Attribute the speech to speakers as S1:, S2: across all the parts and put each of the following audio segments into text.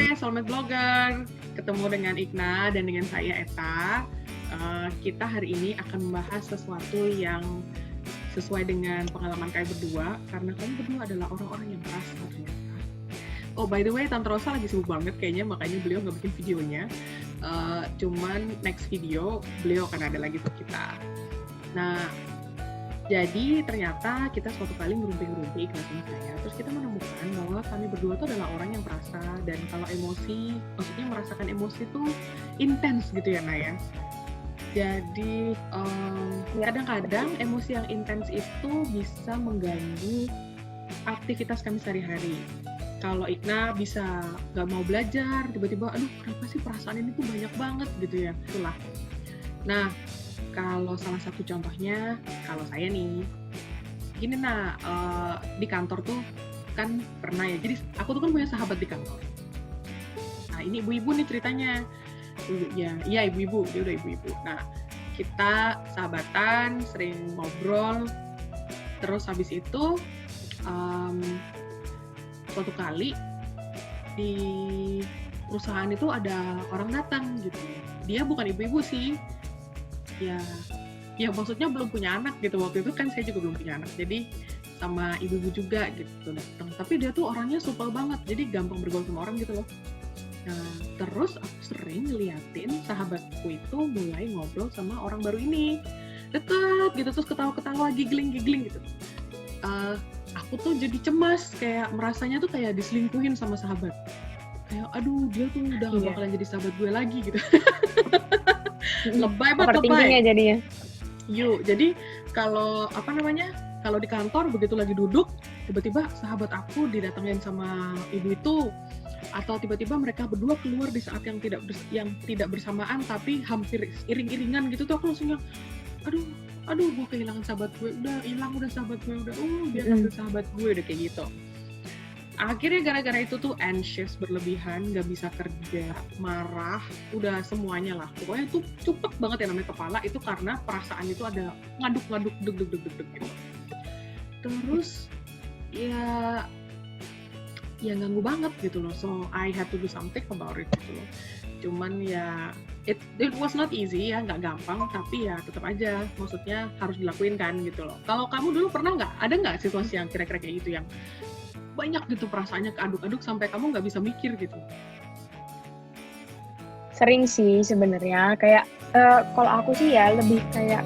S1: Hai, Soulmate Blogger. Ketemu dengan Igna dan dengan saya, Eta. Kita hari ini akan membahas sesuatu yang sesuai dengan pengalaman kami berdua, karena kami berdua adalah orang-orang yang keras ternyata. Oh, by the way, Tante Rosa lagi sibuk banget kayaknya, makanya beliau nggak bikin videonya. Cuman next video, beliau akan ada lagi buat kita. Nah, jadi ternyata kita suatu kali ngerumpi Igna sama saya, terus kita menemukan bahwa kami berdua tuh adalah orang yang perasa, dan kalau emosi, maksudnya merasakan emosi tuh intens gitu ya, Naya. Jadi kadang-kadang emosi yang intens itu bisa mengganggu aktivitas kami sehari-hari. Kalau Igna bisa nggak mau belajar, tiba-tiba, aduh kenapa sih perasaan ini tuh banyak banget gitu ya, itulah. Nah, kalau salah satu contohnya, kalau saya nih, gini di kantor tuh kan pernah ya, jadi aku tuh kan punya sahabat di kantor. Nah ini ibu-ibu nih ceritanya, iya ibu-ibu, dia udah ibu-ibu. Nah kita sahabatan, sering ngobrol, terus habis itu suatu kali di perusahaan itu ada orang datang gitu. Dia bukan ibu-ibu sih. Ya maksudnya belum punya anak gitu, waktu itu kan saya juga belum punya anak, jadi sama ibu-ibu juga gitu datang, tapi dia tuh orangnya supel banget, jadi gampang bergaul sama orang gitu loh. Nah terus aku sering ngeliatin sahabatku itu mulai ngobrol sama orang baru ini, deket gitu, terus ketawa-ketawa, giggling gitu. Aku tuh jadi cemas, kayak merasanya tuh kayak diselingkuhin sama sahabat, kayak aduh dia tuh udah gak bakalan jadi sahabat gue lagi gitu. Lebay banget, lebay
S2: jadinya.
S1: Jadi kalau kalau di kantor begitu lagi duduk, tiba-tiba sahabat aku didatengin sama ibu itu, atau tiba-tiba mereka berdua keluar di saat yang tidak bersamaan tapi hampir iring-iringan gitu tuh, aku langsung yang aduh gue kehilangan sahabat gue, udah sahabat gue dia ngambil sahabat gue, udah kayak gitu. Akhirnya gara-gara itu tuh anxious berlebihan, gak bisa kerja, marah, udah semuanya lah. Pokoknya tuh cepet banget ya namanya kepala, itu karena perasaan itu ada ngaduk-ngaduk, deg gitu. Terus ya ganggu banget gitu loh. So I had to do something about it gitu loh. Cuman ya it was not easy ya, gak gampang, tapi ya tetap aja, maksudnya harus dilakuin kan gitu loh. Kalau kamu dulu pernah ada nggak situasi yang kira-kira kayak gitu, yang banyak gitu perasaannya keaduk-aduk sampai kamu nggak bisa mikir gitu?
S2: Sering sih sebenarnya, kayak kalau aku sih ya lebih kayak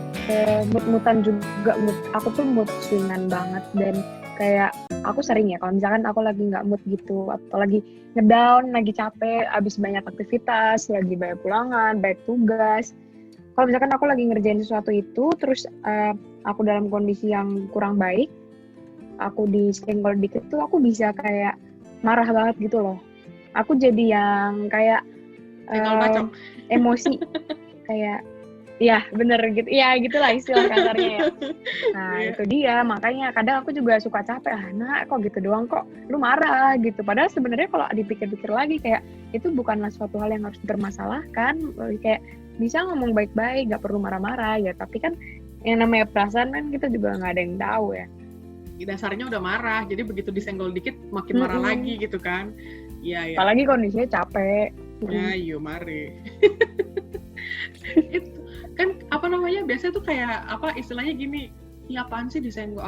S2: mood-moodan juga, aku tuh mood swingan banget, dan kayak aku sering ya kalau misalkan aku lagi nggak mood gitu, atau lagi ngedown, lagi capek, abis banyak aktivitas, lagi banyak pulangan, banyak tugas. Kalau misalkan aku lagi ngerjain sesuatu itu, terus aku dalam kondisi yang kurang baik, aku disenggol dikit tuh aku bisa kayak marah banget gitu loh. Aku jadi yang kayak emosi kayak ya bener gitu ya, gitulah istilah kasarnya ya. Nah itu dia, makanya kadang aku juga suka capek, kok gitu doang kok lu marah gitu, padahal sebenarnya kalau dipikir-pikir lagi kayak itu bukanlah suatu hal yang harus dipermasalahkan, kayak bisa ngomong baik-baik, gak perlu marah-marah ya, tapi kan yang namanya perasaan kan kita juga nggak ada yang tahu ya.
S1: Dasarnya udah marah, jadi begitu disenggol dikit makin marah lagi gitu kan. Iya.
S2: Apalagi kondisinya capek.
S1: Ya, mari. Itu kan biasanya tuh kayak istilahnya gini, ya apaan sih disenggol,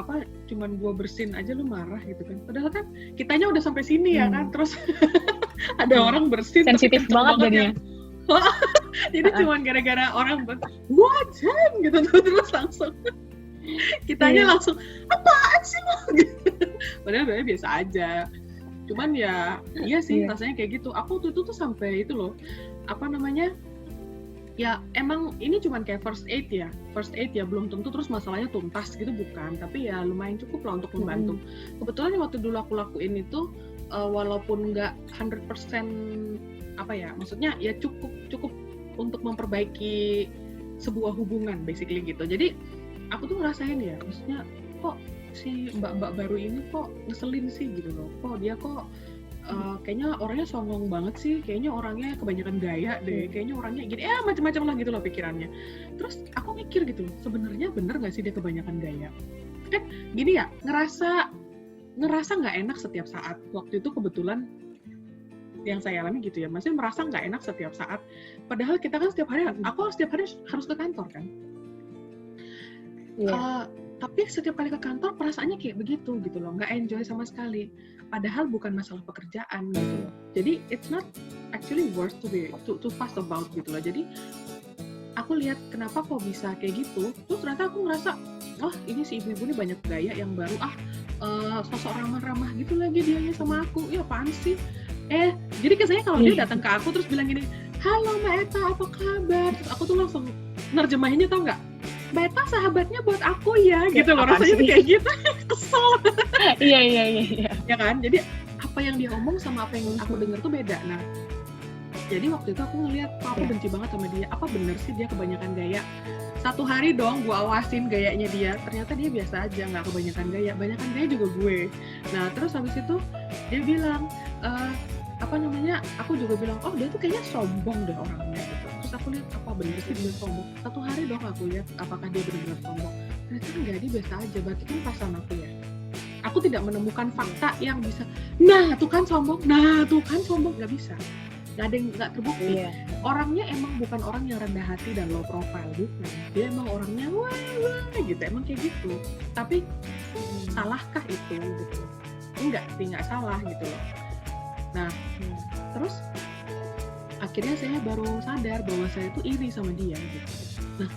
S1: cuman gua bersin aja lu marah gitu kan. Padahal kan kitanya udah sampai sini ya kan, terus ada orang bersin
S2: sensitif banget jadinya.
S1: Jadi cuman gara-gara orang what gitu terus langsung kitanya langsung apaan sih lo gitu. Padahal biasa aja. Cuman ya iya sih rasanya kayak gitu. Aku tuh sampai itu loh, ya emang ini cuman kayak first aid ya, belum tentu terus masalahnya tuntas gitu, bukan, tapi ya lumayan cukup lah untuk membantu. Kebetulan waktu dulu aku lakuin itu walaupun nggak 100% maksudnya ya cukup untuk memperbaiki sebuah hubungan basically gitu. Jadi aku tuh ngerasain ya, maksudnya kok si mbak baru ini kok ngeselin sih gitu loh, kok dia kayaknya orangnya songong banget sih, kayaknya orangnya kebanyakan gaya deh, kayaknya orangnya gini, macam-macam lah gitu loh pikirannya. Terus aku mikir gitu, sebenarnya bener nggak sih dia kebanyakan gaya? Kan gini ya, ngerasa nggak enak setiap saat. Waktu itu kebetulan yang saya alami gitu ya, maksudnya merasa nggak enak setiap saat, padahal kita kan setiap hari, aku setiap hari harus ke kantor kan. Tapi setiap kali ke kantor perasaannya kayak begitu gitu loh, nggak enjoy sama sekali. Padahal bukan masalah pekerjaan gitu loh. Jadi it's not actually worth to fuss about gitu loh. Jadi aku lihat kenapa kok bisa kayak gitu. Terus ternyata aku ngerasa, ini si ibu-ibu ini banyak gaya yang baru. Sosok ramah-ramah gitu lagi dianya sama aku. Ya apaan sih? Jadi kesannya kalau dia datang ke aku terus bilang gini, halo Mbak Eta, apa kabar? Terus aku tuh langsung nerjemahinnya, tau nggak? Mbak Eta sahabatnya buat aku ya, gitu loh, rasanya tuh kayak gitu. Kesel.
S2: Iya.
S1: Ya kan, jadi apa yang dia omong sama apa yang aku dengar tuh beda. Nah, jadi waktu itu aku ngeliat, aku benci banget sama dia. Apa bener sih dia kebanyakan gaya? Satu hari dong gue awasin gayanya dia, ternyata dia biasa aja, nggak kebanyakan gaya. Banyakan gaya juga gue. Nah, terus habis itu dia bilang, aku juga bilang, dia tuh kayaknya sombong deh orangnya gitu. Terus aku lihat, apa bener sih dia sombong? Satu hari dong aku lihat apakah dia benar-benar sombong. Ternyata enggak, dia biasa aja, berarti kan perasaan aku ya. Aku tidak menemukan fakta yang bisa, nah tuh kan sombong, nggak bisa. Nggak terbukti. Orangnya emang bukan orang yang rendah hati dan low profile, bukan. Dia emang orangnya wah gitu, emang kayak gitu. Tapi salahkah itu gitu? Enggak salah gitu loh. Nah, terus akhirnya saya baru sadar bahwa saya tuh iri sama dia gitu. Nah,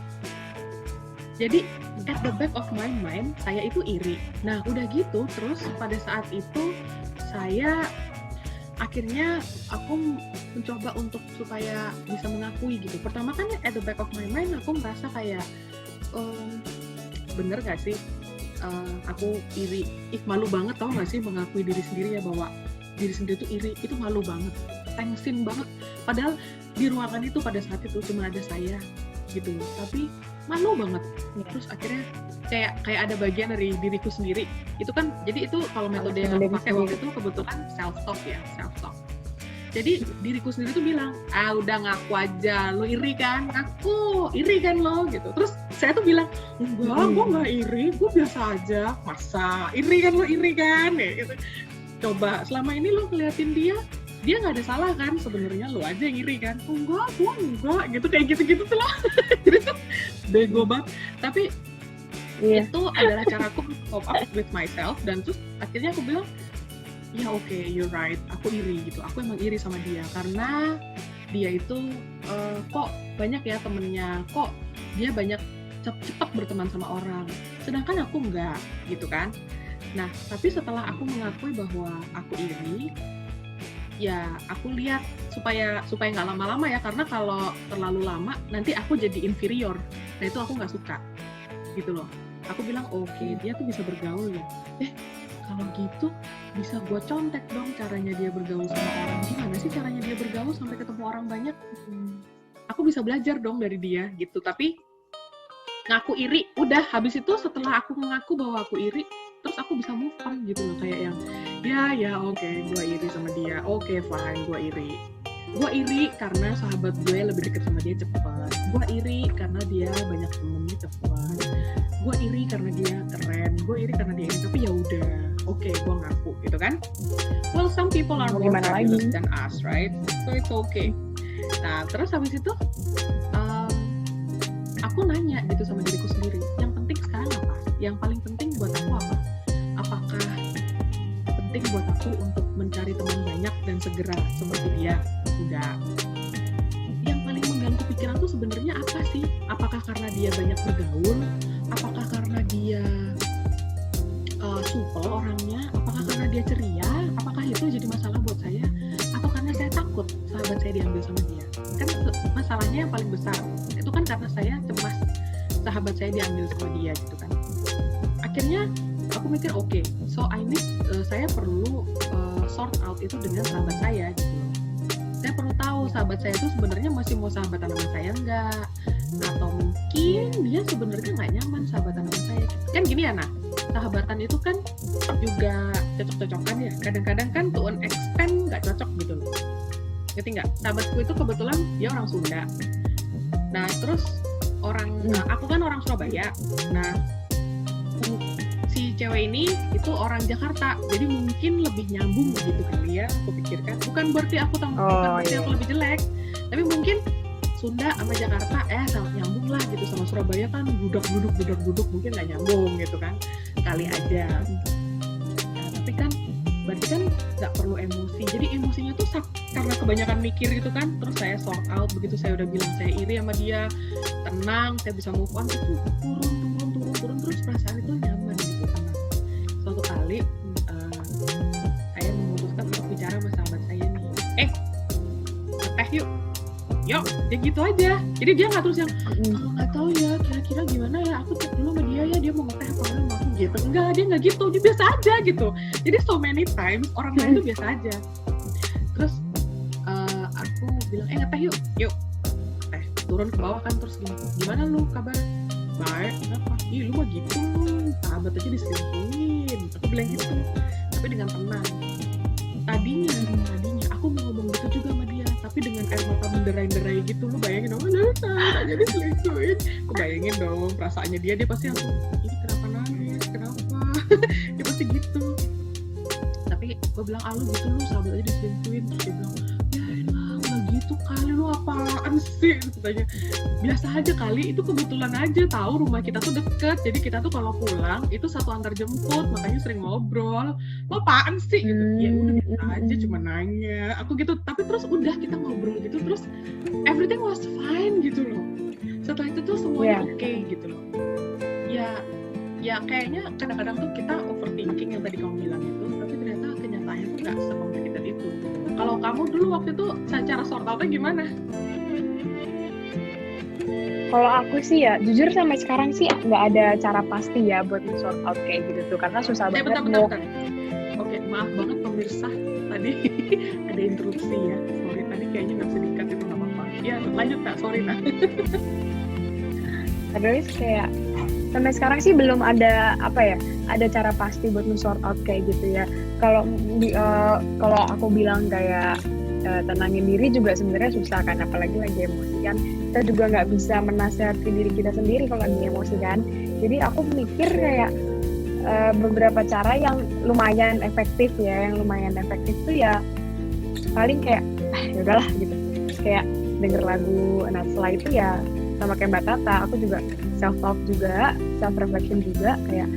S1: jadi at the back of my mind saya itu iri. Nah, udah gitu terus pada saat itu saya akhirnya aku mencoba untuk supaya bisa mengakui gitu. Pertama kan at the back of my mind aku merasa kayak bener gak sih aku iri. Malu banget tau gak sih mengakui diri sendiri ya, bahwa diri sendiri tuh iri, itu malu banget, tensin banget. Padahal di ruangan itu pada saat itu cuma ada saya gitu, tapi malu banget. Terus akhirnya kayak ada bagian dari diriku sendiri. Itu kan, jadi itu kalau metode yang aku pakai waktu itu kebetulan self talk. Jadi diriku sendiri tuh bilang, udah ngaku aja, lo iri kan? Aku iri kan lo gitu. Terus saya tuh bilang, enggak, gue nggak iri, gue biasa aja. Masa iri kan lo iri kan? Gitu. Coba selama ini lo ngeliatin dia nggak ada salah kan? Sebenarnya lo aja yang iri kan? Enggak, gue enggak gitu, kayak gitu tuh lah. Jadi tuh bego banget. Tapi itu adalah caraku cope up with myself. Dan terus akhirnya aku bilang, ya oke, you're right, aku iri gitu. Aku emang iri sama dia karena dia itu kok banyak ya temennya, kok dia banyak cepat berteman sama orang, sedangkan aku enggak gitu kan. Nah, tapi setelah aku mengakui bahwa aku iri, ya aku lihat supaya nggak lama-lama ya, karena kalau terlalu lama nanti aku jadi inferior. Nah itu aku nggak suka gitu loh. Aku bilang oke, dia tuh bisa bergaul ya. Kalau gitu bisa gue contek dong caranya dia bergaul sama orang. Gimana sih caranya dia bergaul sampai ketemu orang banyak? Aku bisa belajar dong dari dia gitu. Tapi ngaku iri, udah habis itu setelah aku mengaku bahwa aku iri, terus aku bisa move on gitu loh, kayak yang ya oke, gue iri sama dia, oke fine, gue iri karena sahabat gue lebih dekat sama dia cepat, gue iri karena dia banyak temennya cepat, gue iri karena dia keren, gue iri karena dia ini. Tapi ya udah, oke, gue ngaku gitu kan. Well, some people are more fabulous than us, right? So it's okay. Nah terus habis itu aku nanya gitu sama diriku sendiri, yang penting sekarang apa? Yang paling penting buat aku apa? Apakah penting buat aku untuk mencari teman banyak dan segera seperti dia? Enggak. Yang paling mengganggu pikiran tuh sebenarnya apa sih? Apakah karena dia banyak bergaul? Apakah karena dia supel orangnya? Apakah karena dia ceria? Apakah itu jadi masalah buat saya? Atau karena saya takut sahabat saya diambil sama dia? Kan masalahnya yang paling besar itu kan karena saya cemas sahabat saya diambil sama dia gitu kan. Akhirnya aku mikir oke, so saya perlu sort out itu dengan sahabat saya gitu loh. Saya perlu tahu sahabat saya itu sebenarnya masih mau sahabatan sama saya enggak, atau mungkin dia sebenarnya nggak nyaman sahabatan sama saya. Kan gini ya, sahabatan itu kan juga cocok-cocokan ya. Kadang-kadang kan to an extent nggak cocok gitu loh. Ngerti nggak? Sahabatku itu kebetulan dia orang Sunda. Nah terus aku kan orang Surabaya. Nah si cewek ini itu orang Jakarta, jadi mungkin lebih nyambung gitu kali ya, aku pikirkan. Bukan berarti aku bukan berarti aku lebih jelek, tapi mungkin Sunda sama Jakarta sama nyambung lah gitu, sama Surabaya kan budak mungkin nggak nyambung gitu kan, kali aja. Nah, tapi kan berarti kan nggak perlu emosi, jadi emosinya tuh karena kebanyakan mikir gitu kan, terus saya sort out, begitu saya udah bilang saya iri sama dia, tenang, saya bisa move on, itu turun terus perasaan itu nyaman gitu. Karena suatu kali saya memutuskan untuk bicara sama sahabat saya nih, ngeteh yuk, ya gitu aja. Jadi dia nggak terus yang nggak tahu ya kira-kira gimana ya, aku cek dulu sama dia ya, dia mau ngeteh apa enggak sama aku gitu. Enggak, dia nggak gitu, dia biasa aja gitu. Jadi so many times orang lain tuh biasa aja. Terus aku bilang ngeteh yuk. Turun ke bawah kan, terus gimana lu kabar? Baik, kenapa? Ih lu mah gitu, sahabat aja diselingkuhin. Aku bilang gitu, tapi dengan tenang. Tadinya aku mau ngomong gitu juga sama dia, tapi dengan air mata menderai-derai gitu. Lu bayangin dong, aja diselingkuhin. Aku bayangin dong perasaannya dia pasti langsung, ini kenapa nangis, kenapa? Dia pasti gitu. Tapi gue bilang, lu gitu, lu sahabat aja diselingkuhin. Terus dia bilang, ya elah, nggak gitu kali, lu apaan sih? Katanya, biasa aja kali, itu kebetulan aja tahu rumah kita tuh deket, jadi kita tuh kalau pulang itu satu antar jemput, makanya sering ngobrol. Lo apaan sih? Gitu. Ya udah biasa aja, cuma nanya. Aku gitu, tapi terus udah kita ngobrol gitu, terus everything was fine gitu loh. Setelah itu tuh semuanya oke gitu loh. Ya kayaknya kadang-kadang tuh kita overthinking yang tadi kamu bilang itu, tapi ternyata kenyataannya tuh nggak se-complicated itu. Kalau kamu dulu waktu itu cara sort out-nya gimana?
S2: Kalau aku sih ya, jujur sampai sekarang sih nggak ada cara pasti ya buat sort out kayak gitu tuh, karena susah banget.
S1: Bentar. Oke, maaf banget pemirsa, tadi ada interupsi ya. Sorry, tadi kayaknya nggak bisa di-cut, itu nggak apa-apa. Ya, lanjut Kak, sorry Kak.
S2: Terus kayak sampai sekarang sih belum ada ada cara pasti buat sort out kayak gitu ya. Kalau aku bilang kayak tenangin diri juga sebenarnya susah kan, apalagi lagi emosi kan. Kita juga nggak bisa menasihati diri kita sendiri kalau lagi emosi kan. Jadi aku mikir kayak beberapa cara yang lumayan efektif tuh ya paling kayak yaudahlah gitu, terus kayak denger lagu. Nah setelah itu ya sama kayak Mbak Tata, aku juga self talk juga, self reflection juga, kayak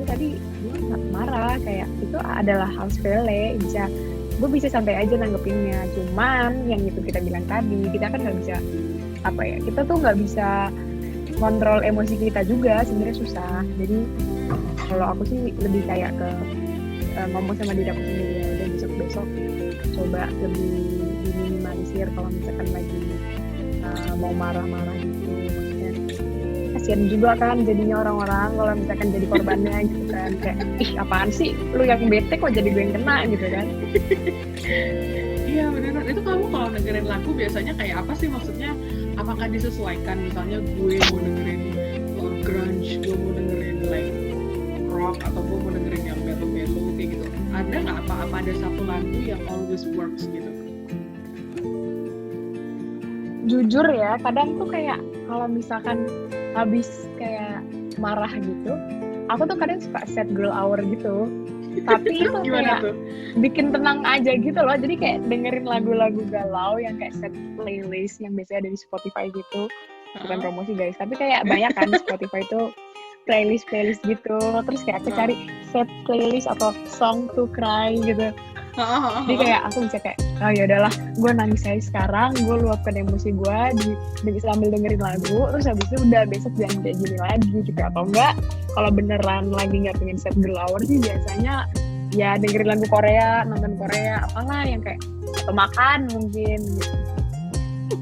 S2: tadi gue nggak marah, kayak itu adalah hal sepele, gue bisa santai aja nanggepinnya. Cuman yang itu kita bilang tadi, kita kan nggak bisa kita tuh nggak bisa kontrol emosi kita juga, sebenarnya susah. Jadi kalau aku sih lebih kayak ke ngomong sama diri aku sendiri, ya udah besok coba lebih diminimalisir kalau misalkan lagi mau marah-marah gitu. Maksudnya kasian juga kan jadinya orang-orang kalau misalkan jadi korbannya gitu kan, kayak apaan sih lu yang bete kok jadi gue yang kena gitu kan.
S1: Iya benar. Itu kamu kalau dengerin lagu biasanya kayak apa sih, maksudnya apakah disesuaikan? Misalnya gue mau dengerin grunge, gue mau dengerin like rock, atau gue mau dengerin yang melo kayak gitu. Ada nggak apa ada satu lagu yang always works gitu?
S2: Jujur ya, kadang tuh kayak kalau misalkan habis kayak marah gitu, aku tuh kadang suka set girl hour gitu. Tapi itu kayak bikin tenang aja gitu loh. Jadi kayak dengerin lagu-lagu galau yang kayak set playlist yang biasanya ada di Spotify gitu. Bukan promosi guys, tapi kayak banyak kan di Spotify itu playlist gitu. Terus kayak aku cari set playlist atau song to cry gitu. Jadi kayak aku bisa kayak, ya udahlah, gue nangis aja sekarang, gue luapkan emosi gue sambil dengerin lagu, terus habis itu udah besok jangan kayak gini lagi gitu. Atau enggak, kalau beneran lagi nggak pengen set girl hour sih biasanya ya dengerin lagu Korea, nonton Korea, apalah yang kayak atau makan mungkin gitu.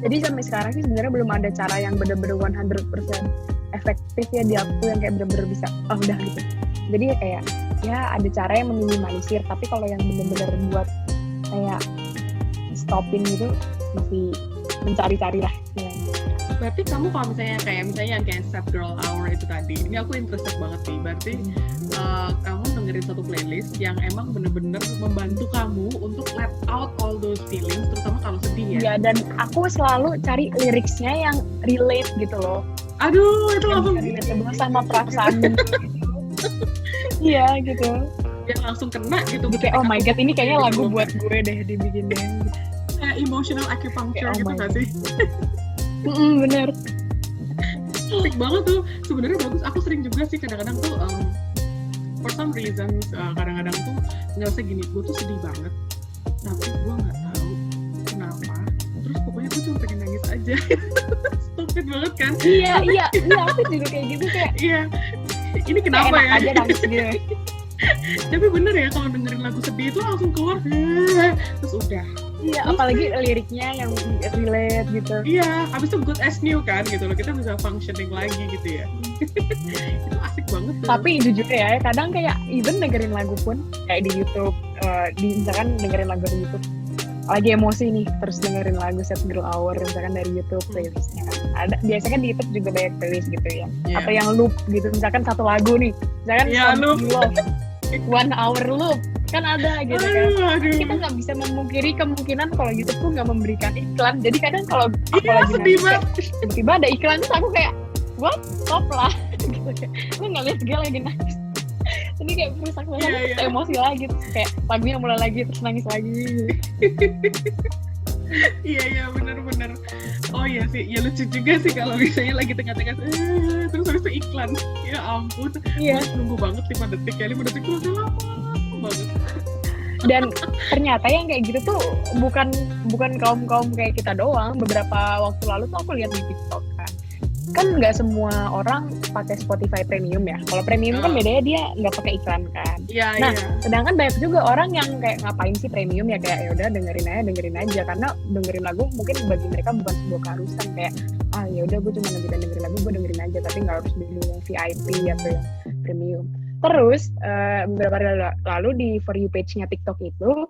S2: Jadi sampai sekarang sih sebenarnya belum ada cara yang bener-bener 100% efektif ya di aku yang kayak bener-bener bisa udah gitu. Jadi kayak ya ada cara yang meminimalisir, tapi kalau yang bener-bener buat kayak stopin gitu masih mencari-cari lah ya.
S1: Berarti kamu kalau misalnya yang kayak set girl hour itu tadi, ini aku interested banget sih. Berarti kamu dengerin satu playlist yang emang bener-bener membantu kamu untuk let out all those feelings, terutama kalau sedih ya.
S2: Iya, dan aku selalu cari liriksnya yang relate gitu loh.
S1: Aduh, itu langsung
S2: relate sama perasaan gitu. Iya gitu.
S1: Yang langsung kena gitu.
S2: Jadi kayak oh my god ini kayaknya lagu buat gue deh dibikinnya.
S1: Kayak emotional acupuncture
S2: Kayak, oh
S1: gitu
S2: my
S1: nggak sih?
S2: Bener.
S1: Asik banget tuh, sebenarnya bagus. Aku sering juga sih kadang-kadang tuh for some reasons kadang-kadang tuh ngerasa gini, gue tuh sedih banget, tapi gue nggak tahu kenapa. Terus pokoknya gue cuma pengen nangis aja. Stupid banget kan?
S2: Iya aku juga kayak gitu kayak.
S1: Iya, ini kenapa
S2: enak
S1: ya?
S2: aja nangis gitu.
S1: Tapi bener ya kalau dengerin lagu sedih itu langsung keluar, terus udah.
S2: Iya, apalagi liriknya yang relate gitu.
S1: Iya, habis itu good as new kan gitu loh, kita bisa functioning lagi gitu ya. Itu asik banget tuh.
S2: Tapi jujur ya, kadang kayak even dengerin lagu pun kayak di YouTube, misalkan dengerin lagu di YouTube, lagi emosi nih, terus dengerin lagu Sad Girl Hour misalkan dari YouTube playlistnya kan. Ada biasanya kan di YouTube juga banyak playlist gitu ya.
S1: Yeah.
S2: Atau yang loop gitu, misalkan satu lagu nih, misalkan
S1: loop.
S2: Love, 1 hour loop kan ada gitu kan.
S1: Aduh.
S2: Kita nggak bisa memungkiri kemungkinan kalau YouTube tuh nggak memberikan iklan. Jadi kadang kalau aku lagi
S1: sedih banget.
S2: tiba-tiba ada iklan terus aku kayak what, stop lah gitu kayak lu nggak lihat gue lagi nangis. Ini kayak merusak banget, terus emosi lagi terus kayak lagunya mulai lagi terus nangis lagi.
S1: Iya benar-benar. Oh iya sih, ya lucu juga sih kalau misalnya lagi tengah-tengah terus habis itu iklan. Ya ampun.
S2: Iya.
S1: Nunggu banget 5 detik ya, 5 detik itu udah lama banget.
S2: Dan ternyata yang kayak gitu tuh bukan kaum kayak kita doang. Beberapa waktu lalu tuh aku lihat di TikTok kan nggak semua orang pakai Spotify Premium ya. Kalau Premium kan bedanya dia nggak pakai iklan kan.
S1: Iya.
S2: Nah, sedangkan banyak juga orang yang kayak ngapain sih Premium ya, kayak ya udah dengerin aja karena dengerin lagu mungkin bagi mereka bukan sebuah keharusan, kayak ya udah gue cuma dengerin lagu, gue dengerin aja tapi nggak harus beli yang VIP atau yang Premium. Terus beberapa hari lalu di For You page-nya TikTok itu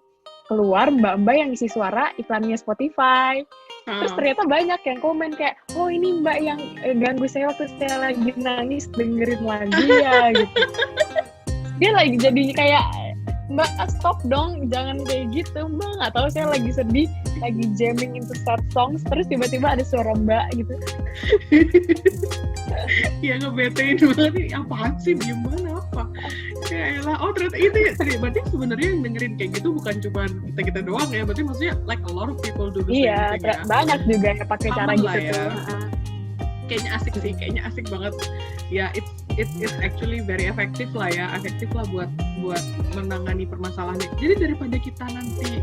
S2: keluar mbak-mbak yang isi suara iklannya Spotify. Terus ternyata banyak yang komen kayak, oh ini mbak yang ganggu saya waktu saya lagi nangis dengerin lagu ya gitu. Dia lagi jadi kayak, mbak stop dong, jangan kayak gitu mbak, nggak tahu saya lagi sedih, lagi jamming into sad songs, terus tiba-tiba ada suara mbak gitu.
S1: Ya ngebetein banget nih, apaan sih, diem mana apa? Ya elah, oh ternyata itu ya, berarti sebenarnya yang dengerin kayak gitu bukan cuma kita doang ya, berarti maksudnya like a lot of people do the same thing ya.
S2: Banyak juga yang pakai cara gitu
S1: ya.
S2: tuh.
S1: Kayaknya asik sih, kayaknya asik banget. Ya, it's actually very effective lah ya, efektif lah buat menangani permasalahannya. Jadi daripada kita nanti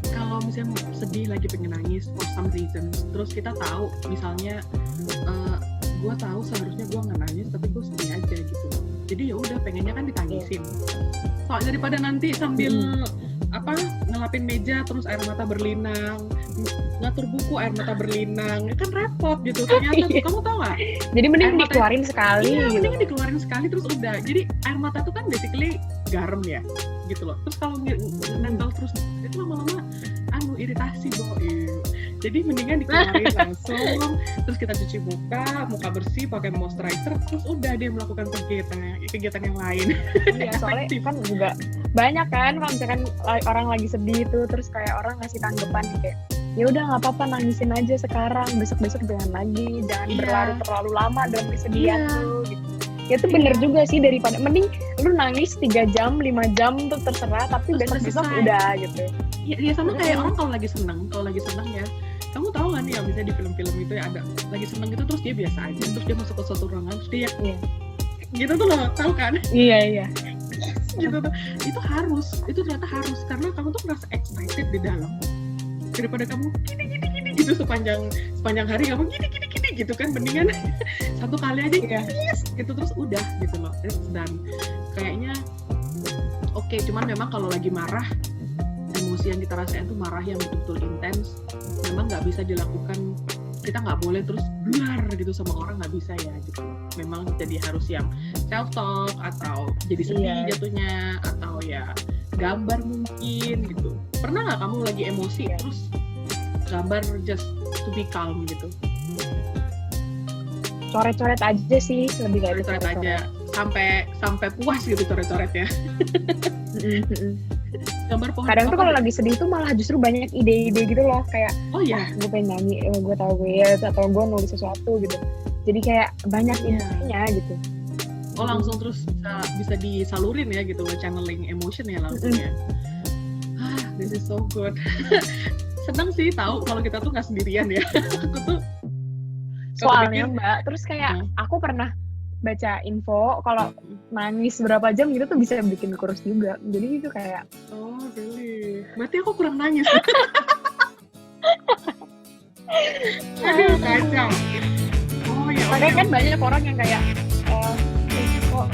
S1: kalau misalnya sedih lagi pengen nangis for some reason, terus kita tahu misalnya gue tahu seharusnya gue nggak nangis tapi gue sedih aja gitu. Jadi ya udah pengennya kan ditangisin. Soalnya daripada nanti sambil ngelapin meja terus air mata berlinang, ngatur buku air mata berlinang, kan repot gitu ternyata. Kamu tahu nggak?
S2: Jadi mending dikeluarin sekali.
S1: Iya,
S2: gitu.
S1: mending dikeluarin sekali terus udah. Jadi air mata tuh kan basically garam ya, gitu loh. Terus kalau nempel terus itu lama-lama iritasi Jadi mendingan dikeluarin langsung, terus kita cuci muka bersih pakai moisturizer, terus udah dia melakukan kegiatan yang lain.
S2: Iya, soalnya kan juga banyak kan kalau misalkan orang lagi sedih tuh, terus kayak orang ngasih tanggapan kayak ya udah nggak apa-apa nangisin aja sekarang, besok jangan lagi, jangan berlarut terlalu lama dalam kesedihan tuh gitu. Ya itu bener juga sih, daripada mending lu nangis 3 jam, 5 jam tuh terserah, tapi besok udah gitu.
S1: Ya sama kayak orang kalau lagi seneng ya, kamu tahu nggak nih ya, misalnya di film-film itu ya ada lagi seneng gitu terus dia biasa aja, terus dia masuk ke suatu ruangan terus dia gitu tuh loh, tahu kan? Iya. Gitu tuh, itu ternyata harus, karena kamu tuh merasa excited di dalam, daripada kamu gini gitu sepanjang hari kamu gini gitu kan, mendingan satu kali aja gitu terus udah gitu loh, dan kayaknya oke. Cuman memang kalau lagi marah, emosi yang kita rasain tuh marah yang betul-betul intens, memang nggak bisa dilakukan, kita nggak boleh terus biar gitu sama orang, nggak bisa ya gitu. Memang jadi harus yang self talk atau jadi sedih jatuhnya, atau ya gambar mungkin gitu. Pernah nggak kamu lagi emosi terus gambar just to be calm gitu?
S2: Coret-coret aja sih, lebih dari
S1: coret aja sampai puas gitu coret-coretnya. Gambar pohon.
S2: Kadang tuh kalau lagi sedih tuh malah justru banyak ide-ide gitu loh, kayak gue pengen nyanyi, gue tahu gue atau gue nulis sesuatu gitu. Jadi kayak banyak idenya gitu.
S1: Oh langsung terus bisa disalurin ya gitu, channeling emotion ya langsung ya. This is so good. Seneng sih tahu kalau kita tuh nggak sendirian ya. Aku tuh
S2: Soalnya Mbak, terus kayak aku pernah baca info kalau nangis berapa jam gitu tuh bisa bikin kurus juga. Jadi itu kayak
S1: oh really? Berarti aku kurang nangis. Aduh kacau. Oh ya.
S2: Makanya kan banyak orang yang kayak kok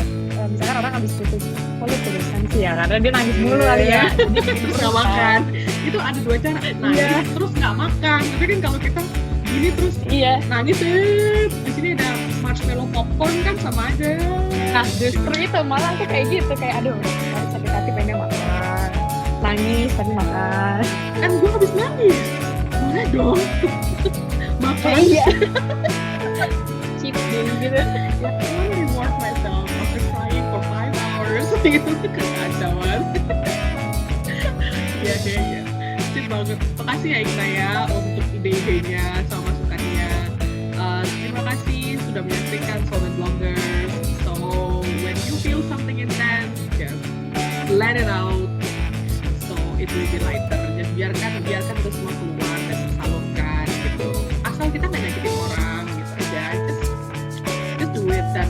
S2: misalkan orang habis putus, kok lu tulisan sih ya karena dia nangis mulu kali ya. Jadi
S1: terus nggak makan. Itu ada dua cara. Nangis terus nggak makan. Tapi kan kalau kita gini terus nangis di sini ada marshmallow popcorn kan sama aja.
S2: Nah justru itu malah tuh kayak gitu, kayak aduh sakit hati pengen makan, nangis tapi makan.
S1: Kan gue habis nangis, boleh dong makan.
S2: Iya. Cheat day gitu.
S1: Ya kan reward myself after crying for 5 hours gitu kekacauan. Iya deh ya. Sip banget. Makasih ya Ikna ya untuk ide-idenya sama masukannya. Terima kasih sudah menyaksikan Soulmate Bloggers. So when you feel something intense, just let it out. So it will be lighter. Just biarkan itu semua keluar dan tersalurkan gitu. Asal kita nggak nyakitin orang gitu aja. Just do it dan